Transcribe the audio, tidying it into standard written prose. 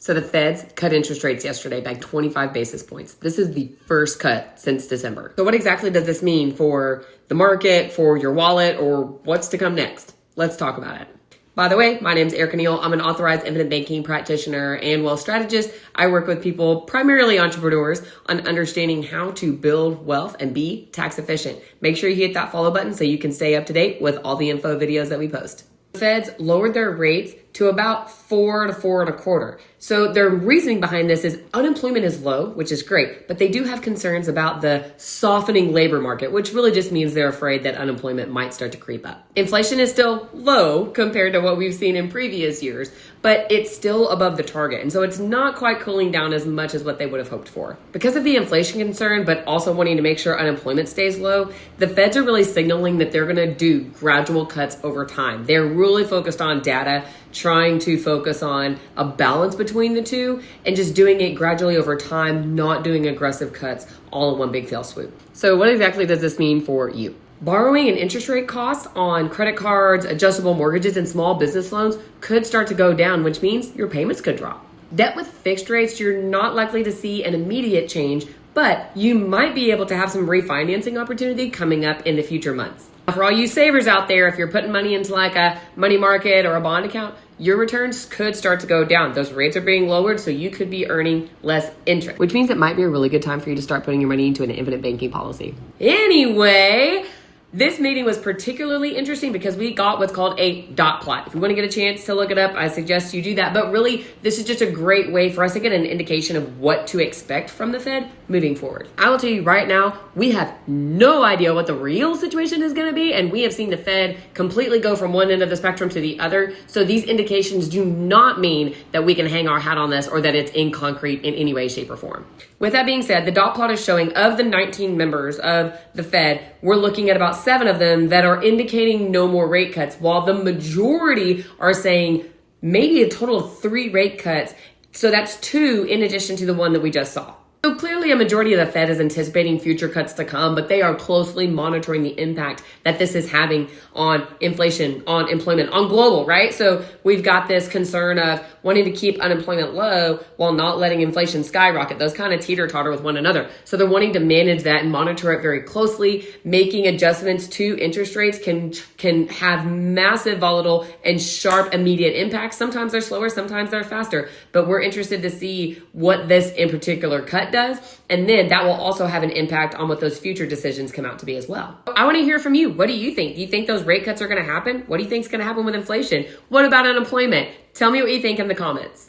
So the Feds cut interest rates yesterday by 25 basis points. This is the first cut since December. So what exactly does this mean for the market, for your wallet, or what's to come next? Let's talk about it. By the way, my name is Erica Neal. I'm an authorized infinite banking practitioner and wealth strategist. I work with people, primarily entrepreneurs, on understanding how to build wealth and be tax efficient. Make sure you hit that follow button so you can stay up to date with all the info videos that we post. The Feds lowered their rates to about 4 to 4.25. So their reasoning behind this is unemployment is low, which is great, but they do have concerns about the softening labor market, which really just means they're afraid that unemployment might start to creep up. Inflation is still low compared to what we've seen in previous years, but it's still above the target. And so it's not quite cooling down as much as what they would have hoped for. Because of the inflation concern, but also wanting to make sure unemployment stays low, the Feds are really signaling that they're going to do gradual cuts over time. They're really focused on data, trying to focus on a balance between the two and just doing it gradually over time, not doing aggressive cuts all in one big fail swoop. So what exactly does this mean for you? Borrowing and interest rate costs on credit cards, adjustable mortgages, and small business loans could start to go down, which means your payments could drop. Debt with fixed rates, you're not likely to see an immediate change, but you might be able to have some refinancing opportunity coming up in the future months. For all you savers out there, if you're putting money into like a money market or a bond account, your returns could start to go down. Those rates are being lowered, so you could be earning less interest, which means it might be a really good time for you to start putting your money into an infinite banking policy. Anyway, this meeting was particularly interesting because we got what's called a dot plot. If you want to get a chance to look it up, I suggest you do that. But really, this is just a great way for us to get an indication of what to expect from the Fed moving forward. I will tell you right now, we have no idea what the real situation is going to be. And we have seen the Fed completely go from one end of the spectrum to the other. So these indications do not mean that we can hang our hat on this or that it's in concrete in any way, shape, or form. With that being said, the dot plot is showing of the 19 members of the Fed, we're looking at about 7 of them that are indicating no more rate cuts, while the majority are saying maybe a total of 3 rate cuts. So that's 2 in addition to the one that we just saw. So clearly a majority of the Fed is anticipating future cuts to come, but they are closely monitoring the impact that this is having on inflation, on employment, on global, right? So we've got this concern of wanting to keep unemployment low while not letting inflation skyrocket. Those kind of teeter-totter with one another. So they're wanting to manage that and monitor it very closely. Making adjustments to interest rates can have massive, volatile, and sharp immediate impacts. Sometimes they're slower, sometimes they're faster, but we're interested to see what this in particular cut does, and then that will also have an impact on what those future decisions come out to be as well. I want to hear from you. What do you think? Do you think those rate cuts are going to happen? What do you think is going to happen with inflation? What about unemployment? Tell me what you think in the comments.